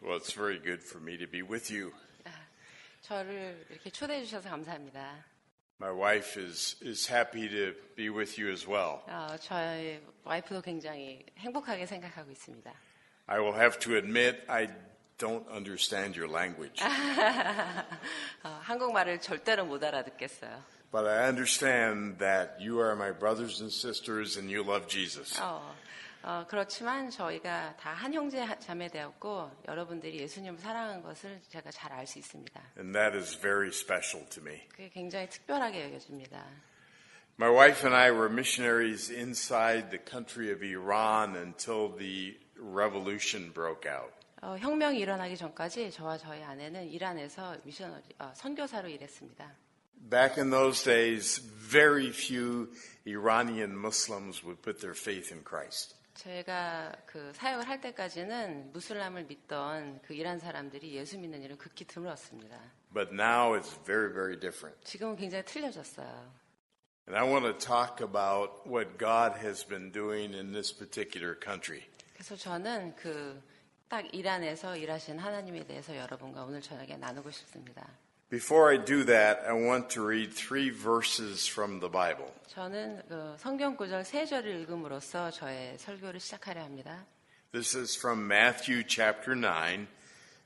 Well, it's very good for me to be with you. 저를 이렇게 초대해 주셔서 감사합니다. My wife is happy to be with you as well. 저희 와이프도 굉장히 행복하게 생각하고 있습니다. I will have to admit I don't understand your language. 한국말을 절대로 못 알아듣겠어요. But I understand that you are my brothers and sisters and you love Jesus. 그렇지만 저희가 다 한 형제 자매 되었고 여러분들이 예수님을 사랑한 것을 제가 잘 알 수 있습니다. And that is very special to me. 그게 굉장히 특별하게 여겨집니다. My wife and I were missionaries inside the country of Iran until the revolution broke out. 혁명이 일어나기 전까지 저와 저희 아내는 이란에서 선교사로 일했습니다. Back in those days, very few Iranian Muslims would put their faith in Christ. 제가 그 사역을 할 때까지는 무슬람을 믿던 그 이란 사람들이 예수 믿는 일은 극히 드물었습니다. But now it's very, very different. 지금은 굉장히 틀려졌어요. And I want to talk about what God has been doing in this particular country. 그래서 저는 딱 이란에서 일하신 하나님에 대해서 여러분과 오늘 저녁에 나누고 싶습니다. Before I do that, I want to read 3 verses from the Bible. 저는 성경 구절 3절을 읽음으로써 저의 설교를 시작하려 합니다. This is from Matthew chapter 9,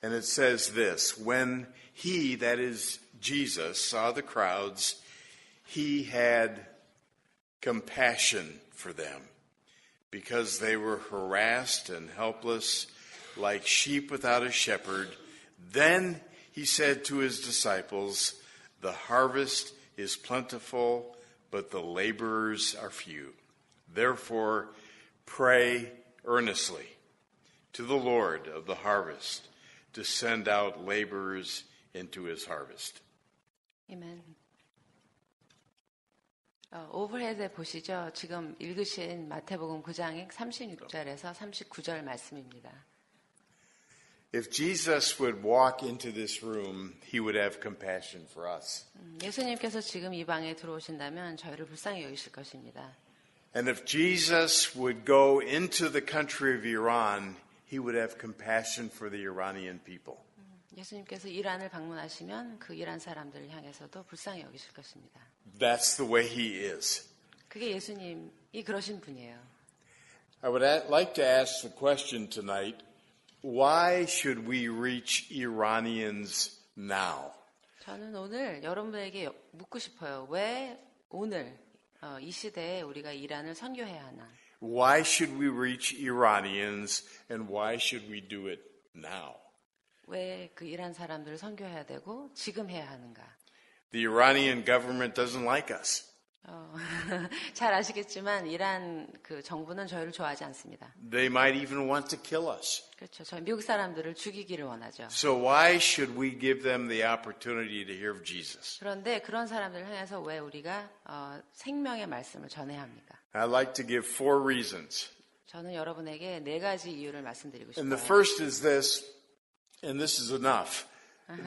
and it says this: When he, that is Jesus, saw the crowds, he had compassion for them, because they were harassed and helpless, like sheep without a shepherd. Then he said to his disciples, the harvest is plentiful, but the laborers are few. Therefore, pray earnestly to the Lord of the harvest to send out laborers into his harvest. 아멘. 오버헤드에 보시죠. 지금 읽으신 마태복음 9장 36절에서 39절 말씀입니다. If Jesus would walk into this room, he would have compassion for us. 예수님께서 지금 이 방에 들어오신다면 저희를 불쌍히 여기실 것입니다. And if Jesus would go into the country of Iran, he would have compassion for the Iranian people. 예수님께서 이란을 방문하시면 그 이란 사람들을 향해서도 불쌍히 여기실 것입니다. That's the way he is. 그게 예수님이 그러신 분이에요. I would like to ask the question tonight, why should we reach Iranians now? 저는 오늘 여러분에게 묻고 싶어요. 왜 오늘 이 시대에 우리가 이란을 선교해야 하나? Why should we reach Iranians and why should we do it now? 왜 그 이란 사람들을 선교해야 되고 지금 해야 하는가? The Iranian government doesn't like us. 잘 아시겠지만 이란 그 정부는 저희를 좋아하지 않습니다. They might even want to kill us. 그렇죠. 저희 미국 사람들을 죽이기를 원하죠. So why should we give them the opportunity to hear of Jesus? 그런데 그런 사람들을 향해서 왜 우리가 생명의 말씀을 전해야 합니까? I'd like to give 4 reasons. 저는 여러분에게 4가지 이유를 말씀드리고 And the 싶어요. first is this, and this is enough,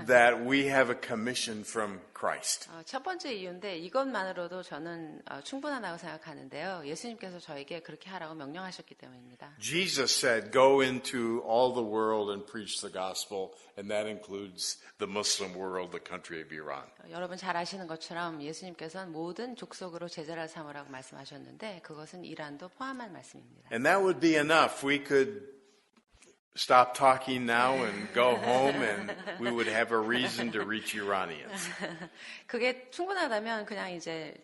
that we have a commission from Christ. 첫 번째 이유인데 이것만으로도 저는 충분하다고 생각하는데요. 예수님께서 저에게 그렇게 하라고 명령하셨기 때문입니다. Jesus said, go into all the world and preach the gospel, and that includes the Muslim world, the country of Iran. 여러분 잘 아시는 것처럼 예수님께서는 모든 족속으로 제자를 삼으라고 말씀하셨는데 그것은 이란도 포함한 말씀입니다. And that would be enough. We could stop talking now and go home and we would have a reason to reach Iranians. 그게 충분하다면 그냥 이제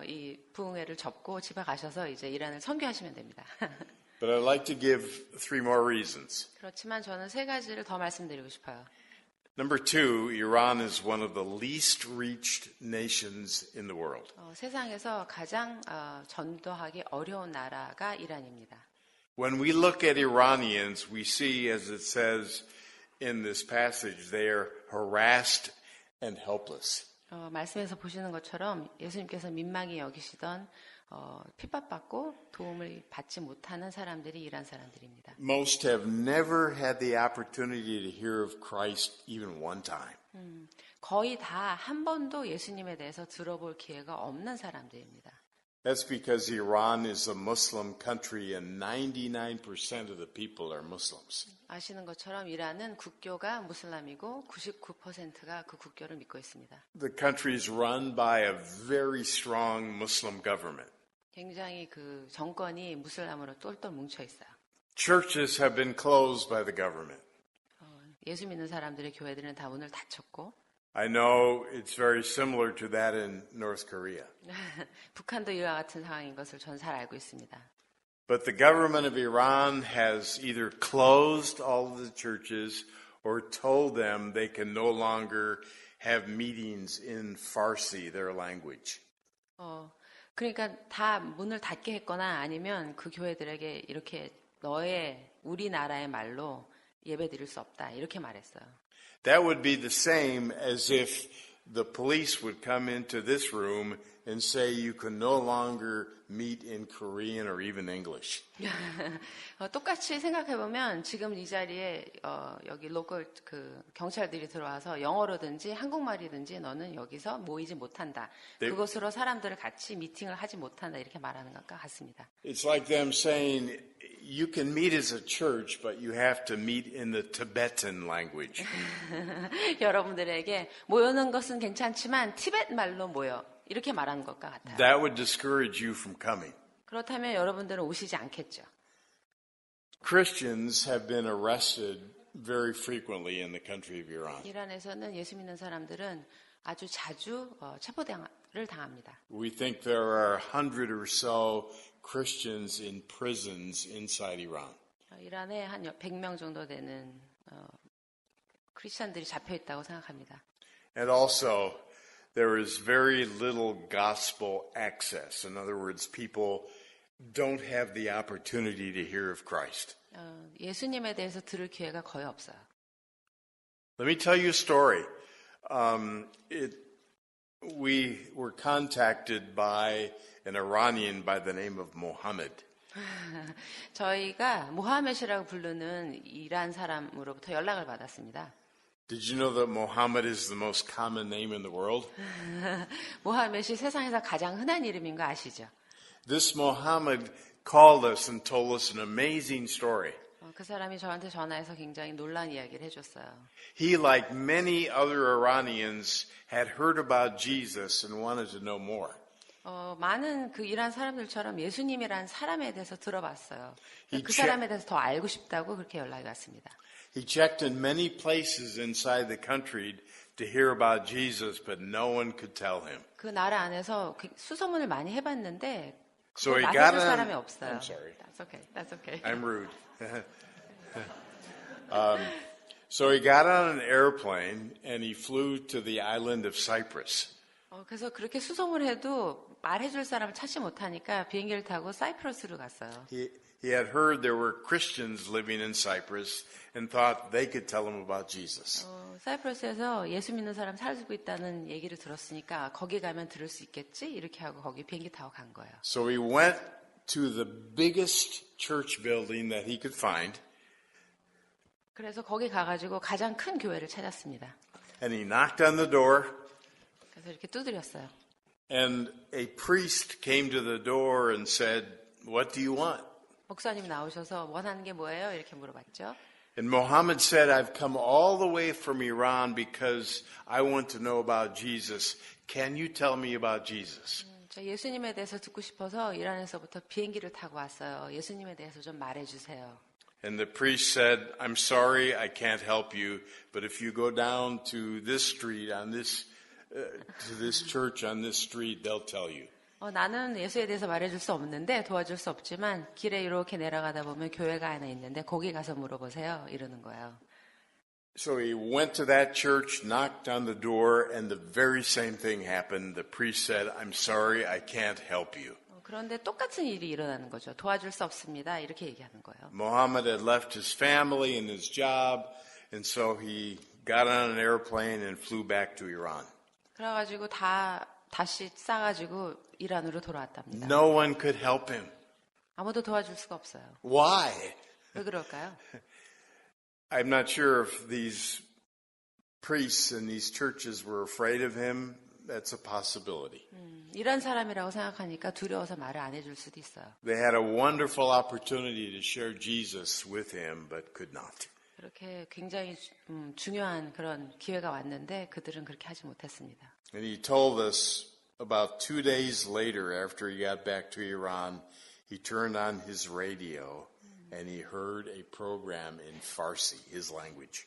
이 부흥회를 접고 집에 가셔서 이제 이란을 선교하시면 됩니다. But I'd like to give 3 more reasons. 그렇지만 저는 3가지를 더 말씀드리고 싶어요. Number 2, Iran is one of the least reached nations in the world. 세상에서 가장 전도하기 어려운 나라가 이란입니다. When we look at Iranians, we see, as it says in this passage, they are harassed and helpless. 말씀에서 보시는 것처럼 예수님께서 민망히 여기시던 핍박받고 도움을 받지 못하는 사람들이 이란 사람들입니다. Most have never had the opportunity to hear of Christ even one time. 거의 다 한 번도 예수님에 대해서 들어볼 기회가 없는 사람들입니다. That's because Iran is a Muslim country and 99% of the people are Muslims. 아시는 것처럼 이란은 국교가 무슬람이고 99%가 그 국교를 믿고 있습니다. The country is run by a very strong Muslim government. 굉장히 그 정권이 무슬람으로 똘똘 뭉쳐 있어요. Churches have been closed by the government. 예수 믿는 사람들의 교회들은 다 문을 닫혔고 I know it's very similar to that in North Korea. 북한도 이와 같은 상황인 것을 전 잘 알고 있습니다. But the government of Iran has either closed all of the churches or told them they can no longer have meetings in Farsi, their language. 그러니까 다 문을 닫게 했거나 아니면 그 교회들에게 이렇게 우리나라의 말로 예배 드릴 수 없다 이렇게 말했어요. That would be the same as if the police would come into this room and say you can no longer meet in Korean or even English. 똑같이 생각해보면 지금 이 자리에 여기 로컬 그 경찰들이 들어와서 영어로든지 한국말이든지 너는 여기서 모이지 못한다. 그것으로 사람들을 같이 미팅을 하지 못한다 이렇게 말하는 것과 같습니다. It's like them saying you can meet as a church, but you have to meet in the Tibetan language. 여러분들에게 모여는 것은 괜찮지만 티베트 말로 모여. 이렇게 말하는 것과 같아요. That would discourage you from coming. 그렇다면 여러분들은 오시지 않겠죠. Christians have been arrested very frequently in the country of Iran. 이란에서는 예수 믿는 사람들은 아주 자주 체포를 당합니다. We think there are 100 or so Christians in prisons inside Iran. 이란에 한 100명 정도 되는 크리스천들이 잡혀 있다고 생각합니다. And also there is very little gospel access. In other words, people don't have the opportunity to hear of Christ. 예수님에 대해서 들을 기회가 거의 없어요. Let me tell you a story. We were contacted by an Iranian by the name of Mohammed. 저희가 모하메시라고 부르는 이란 사람으로부터 연락을 받았습니다. Did you know that Mohammed is the most common name in the world? 모하메시 세상에서 가장 흔한 이름인 거 아시죠? This Mohammed called us and told us an amazing story. 그 사람이 저한테 전화해서 굉장히 놀라운 이야기를 해줬어요. He, like many other Iranians, had heard about Jesus and wanted to know more. 많은 그 이란 사람들처럼 예수님이란 사람에 대해서 들어봤어요. 그 check- 사람에 대해서 더 알고 싶다고 그렇게 연락이 왔습니다. He checked in many places inside the country to hear about Jesus, but no one could tell him. 그 나라 안에서 수소문을 많이 해봤는데 So 그걸 he got 말해줄 on. 사람이 없어요. I'm sorry. That's okay. That's okay. I'm rude. So he got on an airplane and he flew to the island of Cyprus. 그래서 그렇게 수소문을 해도 말해줄 사람을 찾지 못하니까 비행기를 타고 사이프러스로 갔어요. He had heard there were Christians living in Cyprus and thought they could tell him about Jesus. 사이프러스에서 예수 믿는 사람 살고 있다는 얘기를 들었으니까 거기 가면 들을 수 있겠지? 이렇게 하고 거기 비행기 타고 간 거예요. So he went to the biggest church building that he could find. 그래서 거기 가가지고 가장 큰 교회를 찾았습니다. And he knocked on the door. 그래서 이렇게 두드렸어요. And a priest came to the door and said, "What do you want?" 목사님 나오셔서 원하는 게 뭐예요? 이렇게 물어봤죠. And Mohammed said, "I've come all the way from Iran because I want to know about Jesus. Can you tell me about Jesus?" 저 예수님에 대해서 듣고 싶어서 이란에서부터 비행기를 타고 왔어요. 예수님에 대해서 좀 말해주세요. And the priest said, "I'm sorry, I can't help you, but if you go down to this street to this church on this street, they'll tell you." 나는 예수에 대해서 말해줄 수 없는데 도와줄 수 없지만 길에 이렇게 내려가다 보면 교회가 하나 있는데 거기 가서 물어보세요. 이러는 거예요. So he went to that church, knocked on the door, and the very same thing happened. The priest said, "I'm sorry, I can't help you." 그런데 똑같은 일이 일어나는 거죠. 도와줄 수 없습니다. 이렇게 얘기하는 거예요. Mohammed had left his family and his job, and so he got on an airplane and flew back to Iran. 그래가지고 다시 싸가지고 이란으로 돌아왔답니다. No one could help him. 아무도 도와줄 수가 없어요. Why? 왜 그럴까요? I'm not sure if these priests in these churches were afraid of him. that's a possibility. 이런 사람이라고 생각하니까 두려워서 말을 안 해줄 수도 있어요. They had a wonderful opportunity to share Jesus with him, but could not. 그렇게 굉장히 중요한 그런 기회가 왔는데 그들은 그렇게 하지 못했습니다. And he told us about 2 days later, after he got back to Iran, he turned on his radio and he heard a program in Farsi, his language.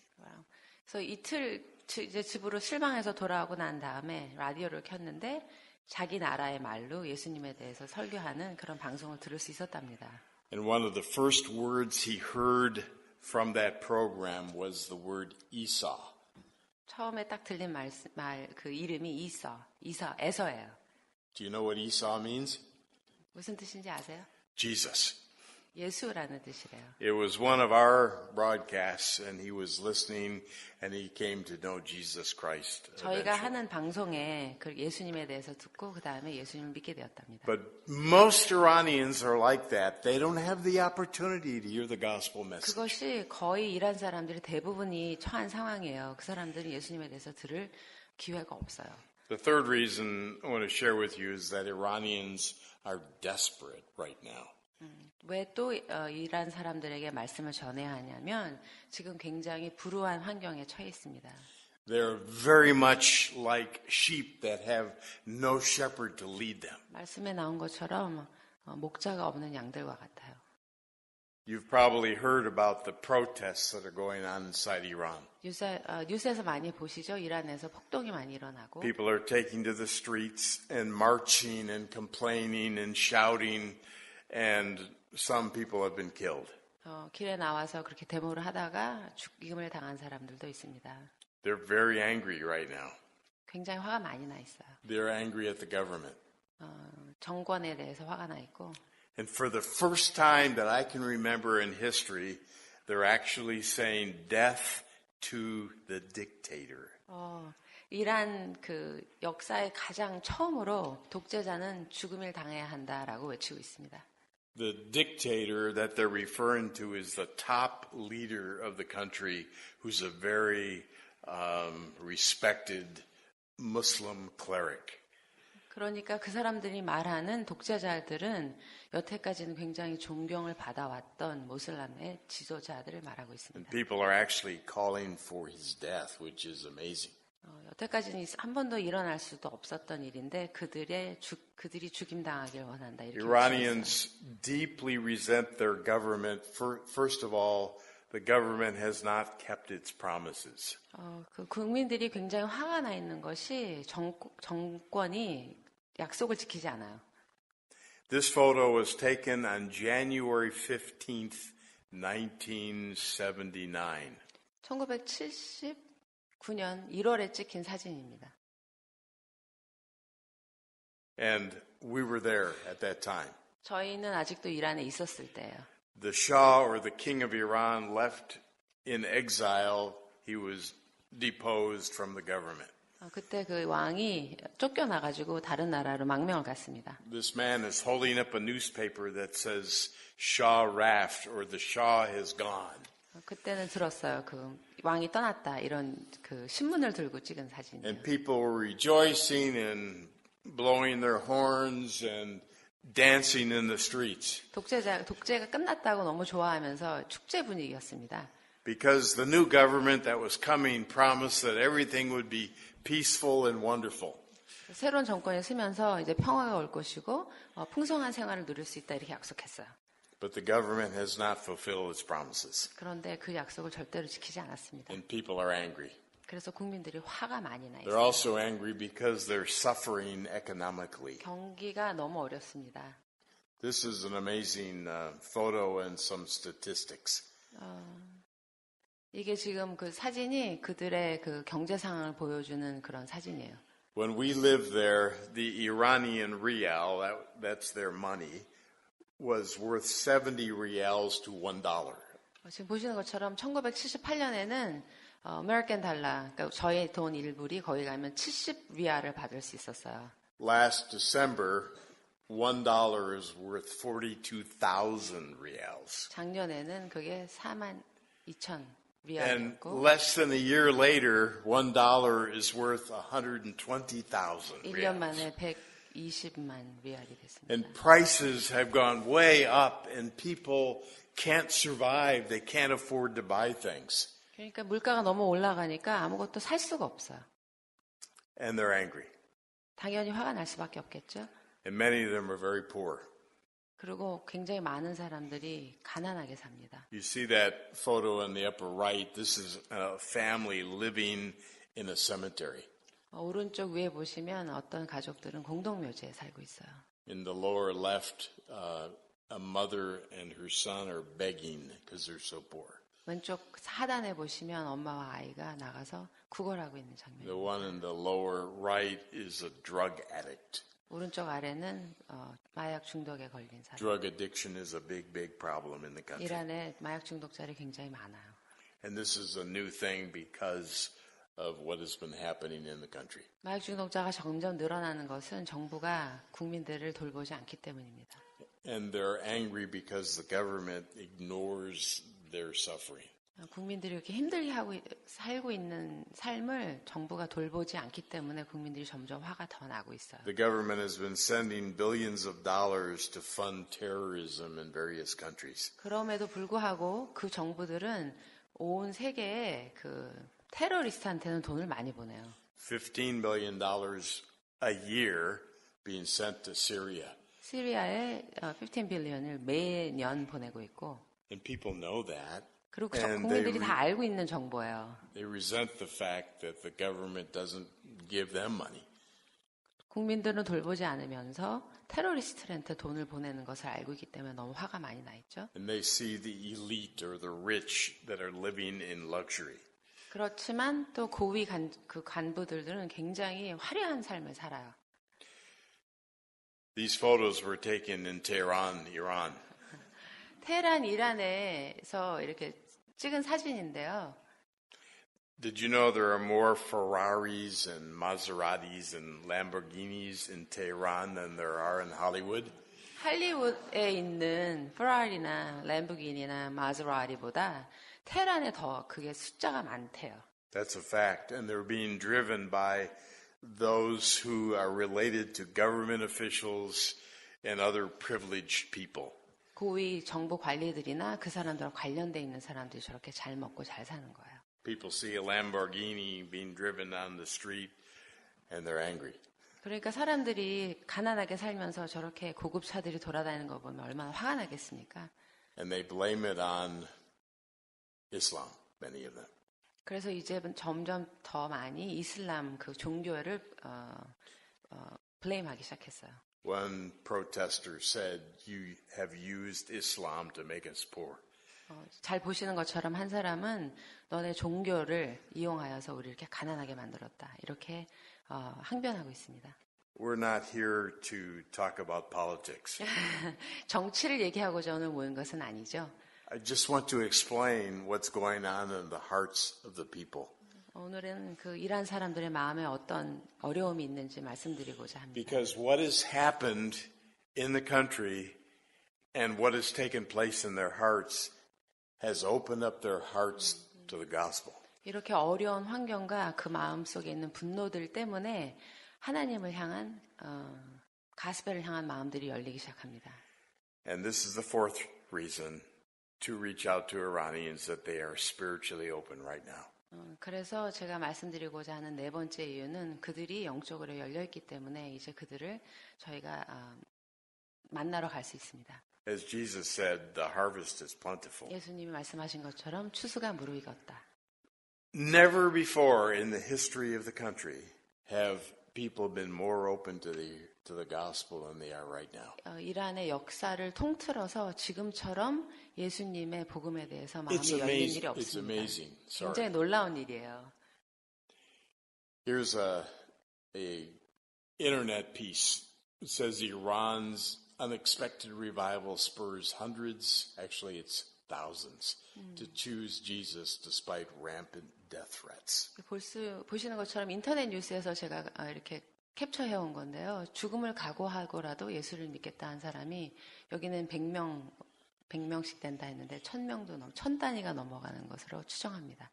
그래서 이틀 이제 집으로 실망해서 돌아오고 난 다음에 라디오를 켰는데 자기 나라의 말로 예수님에 대해서 설교하는 그런 방송을 들을 수 있었답니다. And one of the first words he heard from that program was the word Esau. 처음에 딱 들린 그 이름이 에서예요. Do you know what Esau means? 무슨 뜻인지 아세요? Jesus. 예수라는 뜻이래요. It was one of our broadcasts, and he was listening, and he came to know Jesus Christ. 저희가 eventually. 하는 방송에 그 예수님에 대해서 듣고 그 다음에 예수님을 믿게 되었답니다. But most Iranians are like that. They don't have the opportunity to hear the gospel message. 그것이 거의 이란 사람들이 대부분이 처한 상황이에요. 그 사람들은 예수님에 대해서 들을 기회가 없어요. The third reason I want to share with you is that Iranians are desperate right now. 왜 또 이란 사람들에게 말씀을 전해야 하냐면 지금 굉장히 불우한 환경에 처해 있습니다. They're very much like sheep that have no shepherd to lead them. 말씀에 나온 것처럼 목자가 없는 양들과 같아요. You've probably heard about the protests that are going on inside Iran. 뉴스에서 많이 보시죠? 이란에서 폭동이 많이 일어나고 People are taking to the streets and marching and complaining and shouting, and some people have been killed. 길에 나와서 그렇게 데모를 하다가 죽임을 당한 사람들도 있습니다. They're very angry right now. 굉장히 화가 많이 나 있어요. They're angry at the government. 정권에 대해서 화가 나 있고 And for the first time that I can remember in history, they're actually saying death to the dictator. 이란 그 역사의 가장 처음으로 독재자는 죽음을 당해야 한다라고 외치고 있습니다. The dictator that they're referring to is the top leader of the country, who's a very respected Muslim cleric. 그러니까 그 사람들이 말하는 독재자들은 여태까지는 굉장히 존경을 받아왔던 모슬람의 지도자들을 말하고 And 있습니다. people are actually calling for his death, which is amazing. 여태까지는 한 번도 일어날 수도 없었던 일인데 그들이 죽임당하길 원한다. 이렇게 Iranians deeply resent their government. First of all, the government has not kept its promises. 그 국민들이 굉장히 화가 나 있는 것이 정권이 약속을 지키지 않아요. This photo was taken on January 15th, 1979. 1979년 1월에 찍힌 사진입니다. And we were there at that time. 저희는 아직도 이란에 있었을 때예요. The Shah, or the King of Iran, left in exile. He was deposed from the government. 그때 그 왕이 쫓겨나가지고 다른 나라로 망명을 갔습니다. This man is holding up a newspaper that says Shah Raft, or the Shah has gone. 그때는 들었어요. 그 왕이 떠났다 이런 그 신문을 들고 찍은 사진이에요. And people were rejoicing and blowing their horns and dancing in the streets. 독재가 끝났다고 너무 좋아하면서 축제 분위기였습니다. Because the new government that was coming promised that everything would be peaceful and wonderful. 새로운 정권이 쓰면서 이제 평화가 올 것이고 풍성한 생활을 누릴 수 있다 이렇게 약속했어요. But the government has not fulfilled its promises. 그런데 그 약속을 절대로 지키지 않았습니다. And people are angry. 그래서 국민들이 화가 많이 나 They're 있어요. also angry because they're suffering economically. 경기가 너무 어렵습니다. This is an amazing photo and some statistics. 이게 지금 그 사진이 그들의 그 경제 상황을 보여주는 그런 사진이에요. When we lived there, the Iranian rial, that's their money, was worth 70 rials to $1. 지금 보시는 것처럼 1978년에는 아메리칸 달러, 그러니까 저희 돈 1불이 거기 가면 70리알을 받을 수 있었어요. Last December, $1 is worth 42,000 rials. 작년에는 그게 42,000 And 위안이었고 less than a year later, $1 is worth 120,000 1년 reals. 만에 120만 위안이 됐습니다. And prices have gone way up, and people can't survive. They can't afford to buy things. 그러니까 물가가 너무 올라가니까 아무것도 살 수가 없어요. And they're angry. 당연히 화가 날 수밖에 없겠죠. And many of them are very poor. 그리고 굉장히 많은 사람들이 가난하게 삽니다. You see that photo in the upper right. This is a family living in a cemetery. 오른쪽 위에 보시면 어떤 가족들은 공동묘지에 살고 있어요. In the lower left, a mother and her son are begging because they're so poor. 왼쪽 하단에 보시면 엄마와 아이가 나가서 구걸하고 있는 The 장면입니다. one in the lower right is a drug addict. 오른쪽 아래는 마약 중독에 걸린 사람. Drug addiction is a big, big problem in the country. 이란에 마약 중독자들이 굉장히 많아요. And this is a new thing because of what has been happening in the country. 마약 중독자가 점점 늘어나는 것은 정부가 국민들을 돌보지 않기 때문입니다. And they're angry because the government ignores their suffering. 국민들이 이렇게 힘들게 살고 있는 삶을 정부가 돌보지 않기 때문에 국민들이 점점 화가 더 나고 있어요. The government has been sending billions of dollars to fund terrorism in various countries. 그럼에도 불구하고 그 정부들은 온 세계에 그 테러리스트한테는 돈을 많이 보내요. $15 billion a year being sent to Syria. 시리아에 15 빌리언을 매년 보내고 있고 And people know that. 그리고 And 국민들이 다 알고 있는 정보예요. They resent the fact that the government doesn't give them money. 국민들은 돌보지 않으면서 테러리스트한테 돈을 보내는 것을 알고 있기 때문에 너무 화가 많이 나 있죠. And they see the elite or the rich that are living in luxury. 그렇지만 또 고위 간부들은 굉장히 화려한 삶을 살아요. These photos were taken in Tehran, Iran. 테헤란 이란에서 이렇게 찍은 사진인데요. Did you know there are more Ferraris and Maseratis and Lamborghinis in Tehran than there are in Hollywood? 할리우드에 있는 페라리나 램보기니나 마세라티보다 테헤란에 더 그게 숫자가 많대요. That's a fact. And they're being driven by those who are related to government officials and other privileged people. 고위 정부 관리들이나 그 사람들과 관련돼 있는 사람들이 저렇게 잘 먹고 잘 사는 거예요. People see a Lamborghini being driven down the street and they're angry. 그러니까 사람들이 가난하게 살면서 저렇게 고급 차들이 돌아다니는 거 보면 얼마나 화가 나겠습니까? And they blame it on Islam, many of them. 그래서 이제 점점 더 많이 이슬람 그 종교를 블레임하기 시작했어요. One protester said, "You have used Islam to make us poor." 잘 보시는 것처럼 한 사람은 너네 종교를 이용하여서 우리 이렇게 가난하게 만들었다. 이렇게 항변하고 있습니다. We're not here to talk about politics. 정치를 얘기하고자 오늘 모인 것은 아니죠. I just want to explain what's going on in the hearts of the people. 오늘은 그 이란 사람들의 마음에 어떤 어려움이 있는지 말씀드리고자 합니다. Because what has happened in the country and what has taken place in their hearts has opened up their hearts to the gospel. 이렇게 어려운 환경과 그 마음 속에 있는 분노들 때문에 하나님을 향한 가스펠을 향한 마음들이 열리기 시작합니다. And this is the fourth reason to reach out to Iranians, that they are spiritually open right now. 그래서 제가 말씀드리고자 하는 네 번째 이유는 그들이 영적으로 열려있기 때문에 이제 그들을 저희가 만나러 갈 수 있습니다. As Jesus said, the harvest is plentiful. 예수님이 말씀하신 것처럼 추수가 무르익었다. Never before in the history of the country have people been more open to the gospel than they are right now. 이란의 역사를 통틀어서 지금처럼 예수님의 복음에 대해서 마음이 It's 열린 일이 amazing. It's 없습니다. amazing. 굉장히 Sorry. 놀라운 일이에요. Here's a internet piece. It says Iran's unexpected revival spurs hundreds, actually it's thousands, to choose Jesus despite rampant death threats. 보시는 것처럼 인터넷 뉴스에서 제가 이렇게 캡처해온 건데요. 죽음을 각오하고라도 예수를 믿겠다 한 사람이 여기는 100명 100명씩 된다 했는데 1000단위가 넘어가는 것으로 추정합니다.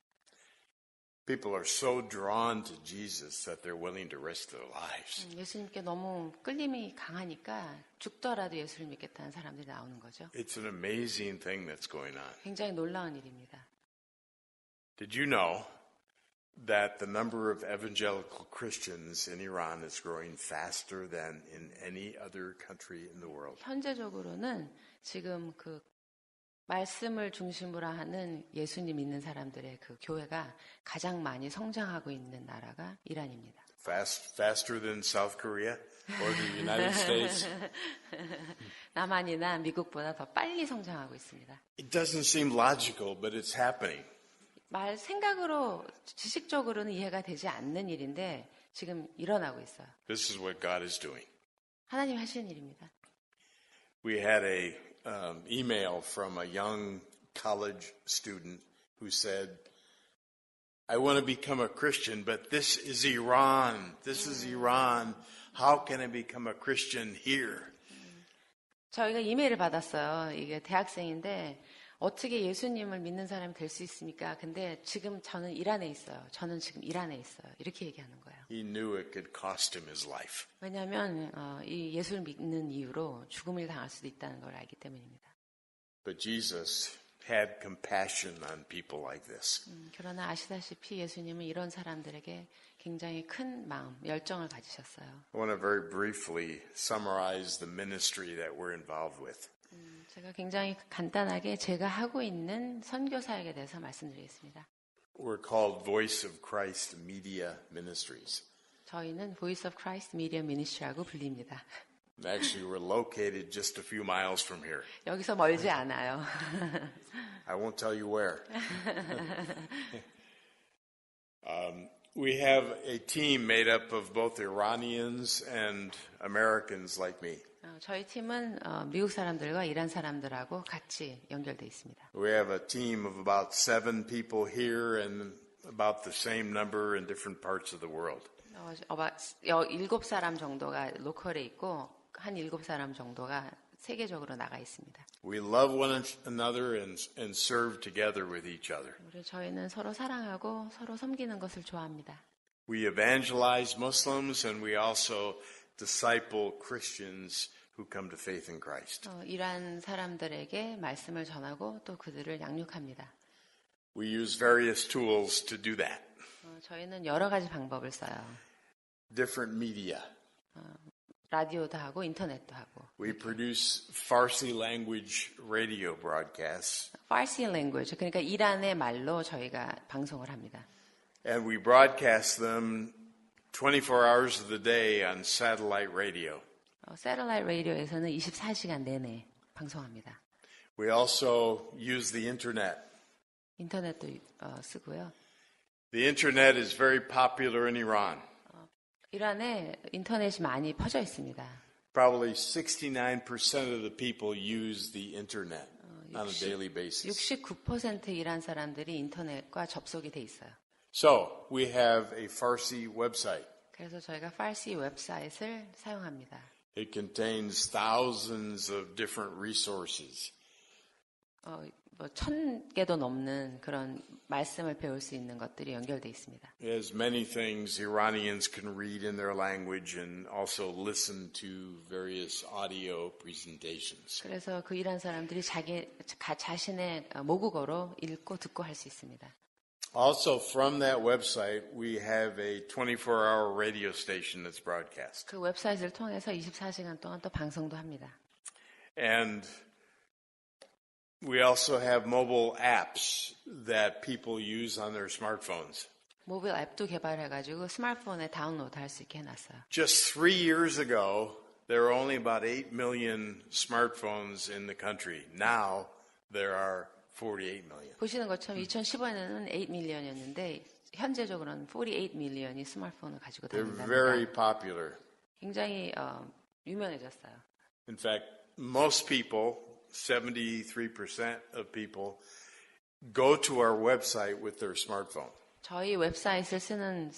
People are so drawn to Jesus that they're willing to risk their lives. 예수님께 너무 끌림이 강하니까 죽더라도 예수를 믿겠다는 사람들이 나오는 거죠. It's an amazing thing that's going on. 굉장히 놀라운 일입니다. Did you know that the number of evangelical Christians in Iran is growing faster than in any other country in the world? 현재적으로는 지금 그 말씀을 중심으로 하는 예수님 믿는 사람들의 그 교회가 가장 많이 성장하고 있는 나라가 이란입니다. Faster than South Korea or the United States? 남한이나 미국보다 더 빨리 성장하고 있습니다. It doesn't seem logical, but it's happening. 생각으로, 지식적으로는 이해가 되지 않는 일인데 지금 일어나고 있어요. This is what God is doing. 하나님 하시는 일입니다. We had a email from a young college student who said, I want to become a Christian, but this is Iran. This is Iran. How can I become a Christian here? 저희가 이메일을 받았어요. 이게 대학생인데 어떻게 예수님을 믿는 사람이 될 수 있습니까? 근데 지금 저는 이란에 있어요. 저는 지금 이란에 있어요. 이렇게 얘기하는 거예요. He knew it could cost him his life. 왜냐하면 이 예수를 믿는 이유로 죽음을 당할 수도 있다는 걸 알기 때문입니다. But Jesus had compassion on people like this. 그러나 아시다시피 예수님은 이런 사람들에게 굉장히 큰 마음, 열정을 가지셨어요. I want to very briefly summarize the ministry that we're involved with. 제가 굉장히 간단하게 제가 하고 있는 선교 사역에 대해서 말씀드리겠습니다. We're called Voice of Christ Media Ministries. 저희는 Voice of Christ Media Ministry라고 불립니다. Actually, we're located just a few miles from here. 여기서 멀지 않아요. I won't tell you where. We have a team made up of both Iranians and Americans like me. 저희 팀은 미국 사람들과 이란 사람들하고 같이 연결돼 있습니다. We have a team of about 7 people here and about the same number in different parts of the world. 7사람 정도가 로컬에 있고 한 7사람 정도가 세계적으로 나가 있습니다. We love one another and serve together with each other. 저희는 서로 사랑하고 서로 섬기는 것을 좋아합니다. We evangelize Muslims and we also disciple Christians who come to faith in Christ. 이란 사람들에게 말씀을 전하고 또 그들을 양육합니다. We use various tools to do that. 저희는 여러 가지 방법을 써요. Different media. 라디오도 하고 인터넷도 하고. We produce Farsi language radio broadcasts. Farsi language, 그러니까 이란의 말로 저희가 방송을 합니다. And we broadcast them 24 hours of the day on satellite radio. Satellite radio에서는 24시간 내내 방송합니다. We also use the internet. 인터넷도 쓰고요. The internet is very popular in Iran. 이란에 인터넷이 많이 퍼져 있습니다. Probably 69% of the people use the internet on a daily basis. 69% 이란 사람들이 인터넷과 접속이 돼 있어요. So, we have a Farsi website. 그래서 저희가 파르시 웹사이트를 사용합니다. It contains thousands of different resources. 1000개도 넘는 그런 말씀을 배울 수 있는 것들이 연결돼 있습니다. It has many things Iranians can read in their language and also listen to various audio presentations. 그래서 그 이란 사람들이 자신의 모국어로 읽고 듣고 할 수 있습니다. Also, from that website, we have a 24-hour radio station that's broadcast. 그 웹사이트를 통해서 24시간 동안 또 방송도 합니다. And we also have mobile apps that people use on their smartphones. 모바일 앱도 개발해가지고 스마트폰에 다운로드 할 수 있게 해놨어요. Just 3 years ago, there were only about 8 million smartphones in the country. Now, there are 48 million. 보시는 것처럼 2015년에는 8 밀리언이었는데 현재적으로는 48 밀리언이 스마트폰을 가지고 They're 다닌답니다. very popular. 굉장히 유명해졌어요. In fact, most people, 73% of people, go to our website with their smartphone. 저희 웹사이트를 쓰는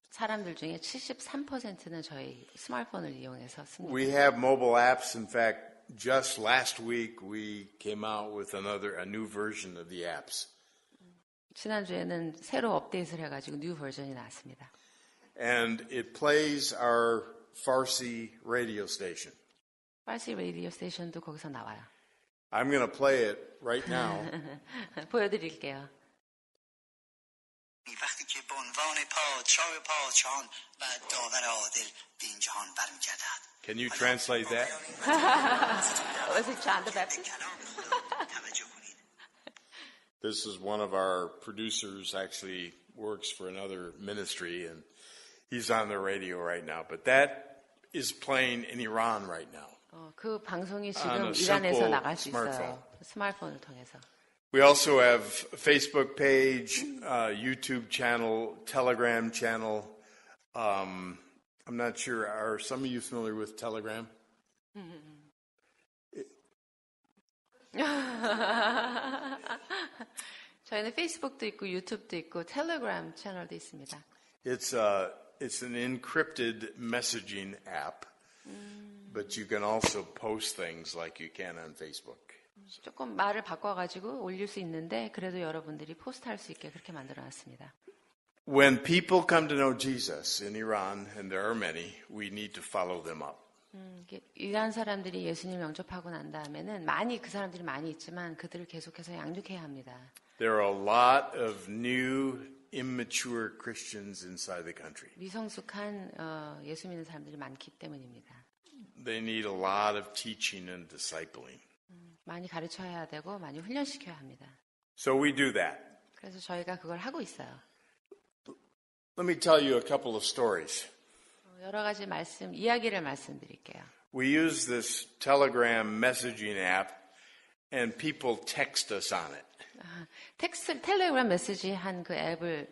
사람들 중에 73%는 저희 스마트폰을 이용해서 씁니다. We have mobile apps. In fact, just last week we came out with a new version of the apps. 지난주에는 새로 업데이트를 해가지고 뉴 버전이 나왔습니다. And it plays our Farsi radio station. 파시 라디오 스테이션도 거기서 나와요. I'm going to play it right now. 보여드릴게요. وقتی که به عنوان پادشاه پادشاهان و داور عادل به این جهان برمیگردد. Can you translate that? Was it John the Baptist? توجه کنید. This is one of our producers actually works for another ministry and he's on the radio right now. But that is playing in Iran right now. 그 방송이 지금 On a 이란에서 simple 나갈 수 있어요. smartphone. 스마트폰을 통해서. We also have a Facebook page, YouTube channel, Telegram channel. I'm not sure, are some of you familiar with Telegram? 저희는 페이스북도 있고 유튜브도 있고 텔레그램 채널도 있습니다. It's an encrypted messaging app, but you can also post things like you can on Facebook. 조금 말을 바꿔가지고 올릴 수 있는데 그래도 여러분들이 포스트할 수 있게 그렇게 만들어놨습니다. When people come to know Jesus in Iran, and there are many, we need to follow them up. 이란 사람들이 예수님 영접하고 난 다음에는 그 사람들이 많이 있지만 그들을 계속해서 양육해야 합니다. There are a lot of new, immature Christians inside the country. 미성숙한 예수 믿는 사람들이 많기 때문입니다. They need a lot of teaching and discipling. 많이 가르쳐야 되고 많이 훈련시켜야 합니다. So we do that. 그래서 저희가 그걸 하고 있어요. Let me tell you a couple of stories. 여러 가지 이야기를 말씀드릴게요. We use this Telegram messaging app, and people text us on it. 텔레그램 메시지 한 그 앱을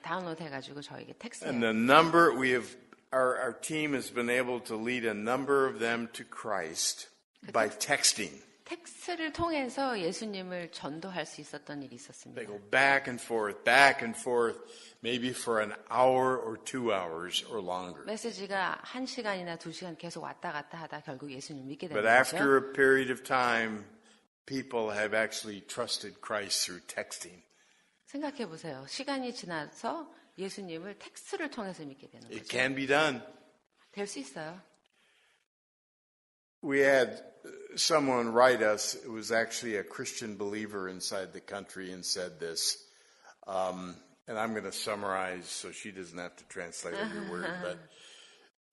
다운로드 해가지고 저에게 텍스트해요. And the number our team has been able to lead a number of them to Christ by texting. 텍스트를 통해서 예수님을 전도할 수 있었던 일이 있었습니다. They go back and forth, maybe for an hour or 2 hours or longer. 메시지가 1시간이나 2시간 계속 왔다 갔다 하다 결국 예수님을 믿게 되는 But 거죠. after a period of time, people have actually trusted Christ through texting. 생각해 보세요. 시간이 지나서 예수님을 텍스트를 통해서 믿게 되는 It 거죠. can be done. 될 수 있어요. We had someone write us, it was actually a Christian believer inside the country, and said this, and I'm going to summarize so she doesn't have to translate every word, but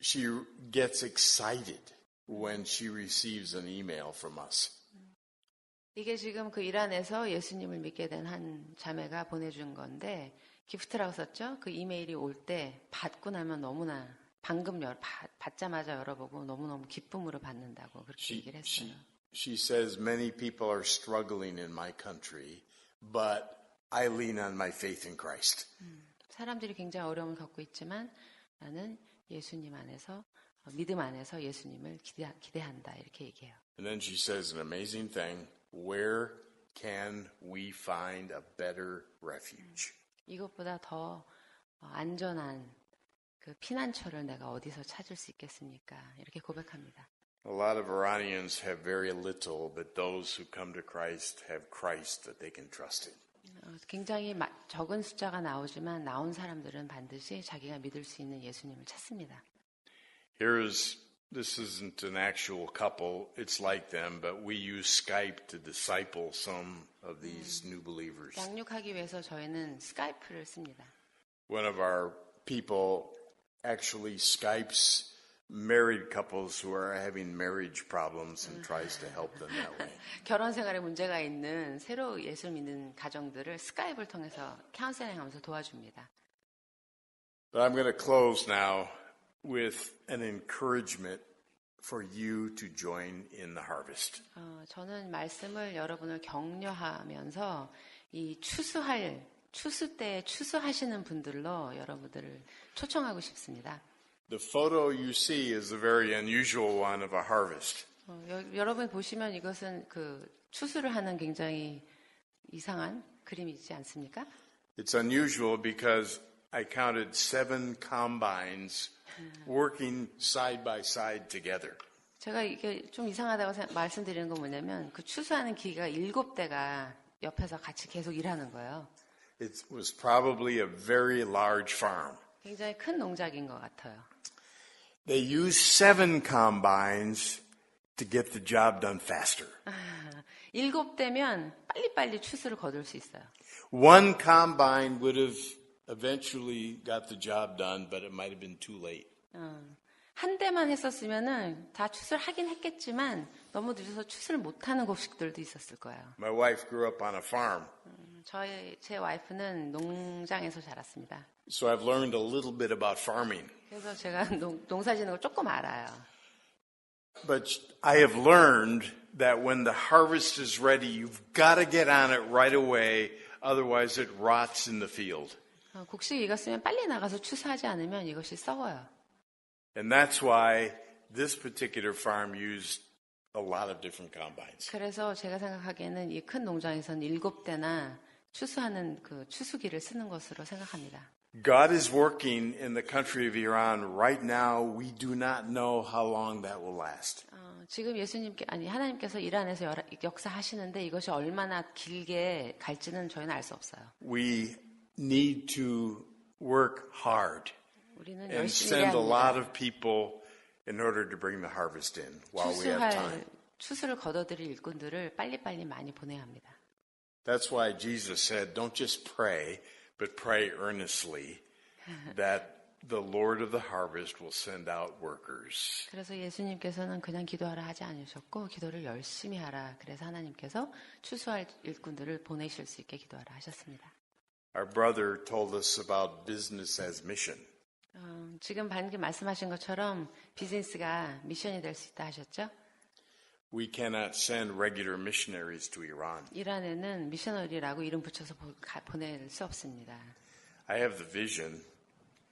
she gets excited when she receives an email from us. 이게 지금 그 이란에서 예수님을 믿게 된 한 자매가 보내준 건데 기프트라고 썼죠. 그 이메일이 올 때 받고 나면 너무나 방금 받자마자 열어보고 너무너무 기쁨으로 받는다고 그렇게 얘기를 했어요. She says many people are struggling in my country, but I lean on my faith in Christ. 사람들이 굉장히 어려움을 겪고 있지만 나는 예수님 안에서 믿음 안에서 예수님을 기대한다 이렇게 얘기해요. And then she says an amazing thing. Where can we find a better refuge? 이것보다 더 안전한 그 피난처를 내가 어디서 찾을 수 있겠습니까? 이렇게 고백합니다. A lot of Iranians have very little, but those who come to Christ have Christ that they can trust in. 굉장히 적은 숫자가 나오지만 나온 사람들은 반드시 자기가 믿을 수 있는 예수님을 찾습니다. This isn't an actual couple, it's like them, but we use Skype to disciple some of these new believers. 양육하기 위해서 저희는 스카이프를 씁니다. One of our people actually Skypes married couples who are having marriage problems and tries to help them that way. 결혼 생활에 문제가 있는 새로 예수 믿는 가정들을 스카이프를 통해서 카운셀링하면서 도와줍니다. But I'm going to close now with an encouragement for you to join in the harvest. 저는 말씀을 여러분을 격려하면서 이 추수 때에 추수하시는 분들로 여러분들을 초청하고 싶습니다. The photo you see is a very unusual one of a harvest. 여러분 보시면 이것은 그 추수를 하는 굉장히 이상한 그림이지 않습니까? It's unusual because I counted 7 combines working side by side together. 제가 이게 좀 이상하다고 말씀드리는 건 뭐냐면 그 추수하는 기계가 7대가 옆에서 같이 계속 일하는 거예요. It was probably a very large farm. 굉장히 큰 농장인 것 같아요. They used 7 combines to get the job done faster. 7대면 빨리빨리 추수를 거둘 수 있어요. 1 combine would have eventually got the job done, but it might have been too late. 한 대만 했었으면은 다 추수를 하긴 했겠지만 너무 늦어서 추수를 못하는 곡식들도 있었을 거예요. My wife grew up on a farm, 제 와이프는 농장에서 자랐습니다. so I've learned a little bit about farming. 그래서 제가 농사 짓는 걸 조금 알아요. But I have learned that when the harvest is ready, you've got to get on it right away, otherwise it rots in the field. 곡식이 익었으면 빨리 나가서 추수하지 않으면 이것이 썩어요. And that's why this particular farm used a lot of different combines. 그래서 제가 생각하기에는 이 큰 농장에서는 7대나 추수하는 그 추수기를 쓰는 것으로 생각합니다. God is working in the country of Iran right now. We do not know how long that will last. 지금 하나님께서 이란에서 역사하시는데 이것이 얼마나 길게 갈지는 저희는 알 수 없어요. We need to work hard 우리는 and 열심히 해야 send a lot 합니다. of people in order to bring the harvest in while we have time. 추수를 거둬들일 일꾼들을 빨리빨리 많이 보내야 합니다. That's why Jesus said, don't just pray, but pray earnestly that the Lord of the harvest will send out workers. 그래서 예수님께서는 그냥 기도하라 하지 않으셨고 기도를 열심히 하라. 그래서 하나님께서 추수할 일꾼들을 보내실 수 있게 기도하라 하셨습니다. Our brother told us about business as mission. 지금 방금 말씀하신 것처럼 비즈니스가 미션이 될 수 있다 하셨죠? We cannot send regular missionaries to Iran. 이란에는 미셔너리라고 이름 붙여서 보낼 수 없습니다. I have the vision that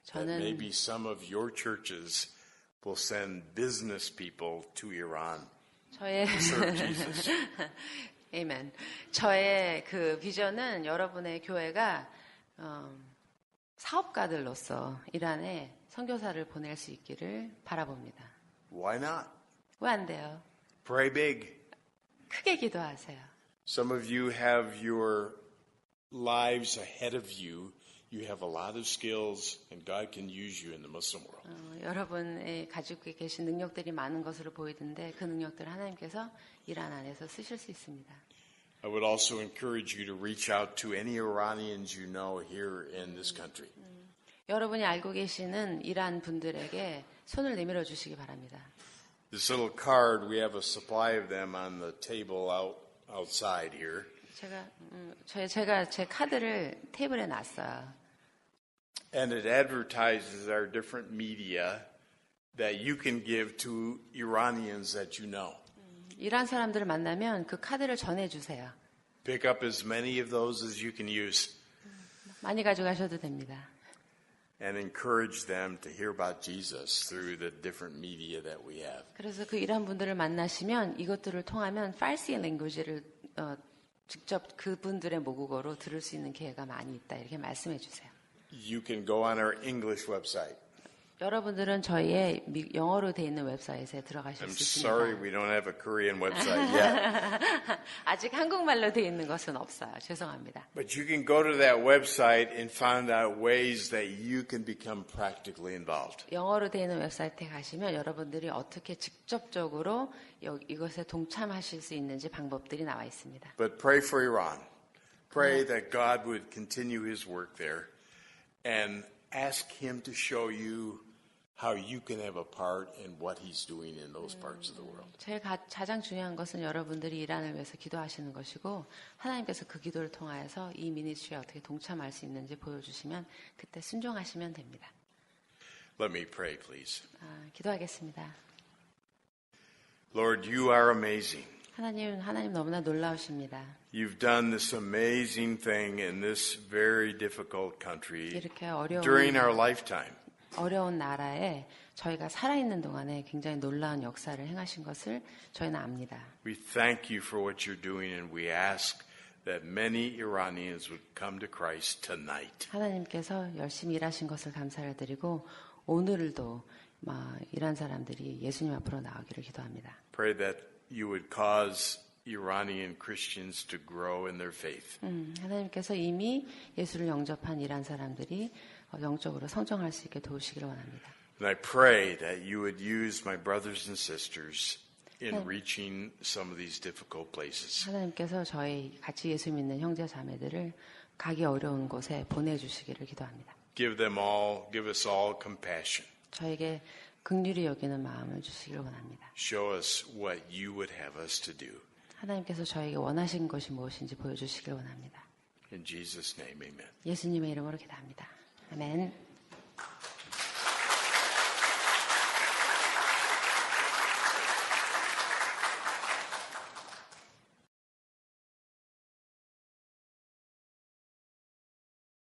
저는 maybe some of your churches will send business people to Iran 저의 to serve Jesus. 아멘. 저의 그 비전은 여러분의 교회가 사업가들로서 이란에 선교사를 보낼 수 있기를 바라봅니다. Why not? 왜 안 돼요? Pray big. 크게 기도하세요. Some of you have your lives ahead of you. You have a lot of skills, and God can use you in the Muslim world. 여러분의 가지고 계신 능력들이 많은 것으로 보이던데 그 능력들을 하나님께서 이란 안에서 쓰실 수 있습니다. I would also encourage you to reach out to any Iranians you know here in this country. 여러분이 알고 계시는 이란 분들에게 손을 내밀어 주시기 바랍니다. This little card, we have a supply of them on the table outside here. 제가 제 카드를 테이블에 놨어요. And it advertises our different media that you can give to Iranians that you know. 이란 사람들을 만나면 그 카드를 전해주세요. Pick up as many of those as you can use 많이 가져가셔도 됩니다. and encourage them to hear about Jesus through the different media that we have. 그래서 그 이란 분들을 만나시면 이것들을 통하면 파르시 랭귀지를 직접 그분들의 모국어로 들을 수 있는 기회가 많이 있다 이렇게 말씀해 주세요. You can go on our English website. 여러분들은 저희의 영어로 되어 있는 웹사이트에 들어가실 I'm 수 sorry 있습니다. we don't have a Korean website yet. 아직 한국말로 되어 있는 것은 없어요. 죄송합니다. But you can go to that website and find out ways that you can become practically involved. 영어로 되어 있는 웹사이트에 가시면 여러분들이 어떻게 직접적으로 이것에 동참하실 수 있는지 방법들이 나와 있습니다. But pray for Iran. Pray that God would continue his work there and ask him to show you how you can have a part in what he's doing in those parts of the world. 제일 가장 중요한 것은 여러분들이 이란을 위해서 기도하시는 것이고 하나님께서 그 기도를 통하여서 이 미니스트리에 어떻게 동참할 수 있는지 보여주시면 그때 순종하시면 됩니다. Let me pray, please. 기도하겠습니다. Lord, you are amazing. 하나님 너무나 놀라우십니다. You've done this amazing thing in this very difficult country 이렇게 during our lifetime. 어려운 나라에 저희가 살아있는 동안에 굉장히 놀라운 역사를 행하신 것을 저희는 압니다. We thank you for what you're doing and we ask that many Iranians would come to Christ tonight. 하나님께서 열심히 일하신 것을 감사를 드리고 오늘도 이란 사람들이 예수님 앞으로 나오기를 기도합니다. Pray that you would cause Iranian Christians to grow in their faith. 하나님께서 이미 예수를 영접한 이란 사람들이 영적으로 성장할 수 있게 도우시기를 원합니다. And I pray that you would use my brothers and sisters in reaching some of these difficult places. 하나님께서 저희 같이 예수 믿는 형제 자매들을 가기 어려운 곳에 보내주시기를 기도합니다. Give us all compassion. 저에게 긍휼히 여기는 마음을 주시기를 원합니다. Show us what you would have us to do. 하나님께서 저에게 원하신 것이 무엇인지 보여주시기를 원합니다. In Jesus' name, amen. 예수님의 이름으로 기도합니다. 아멘.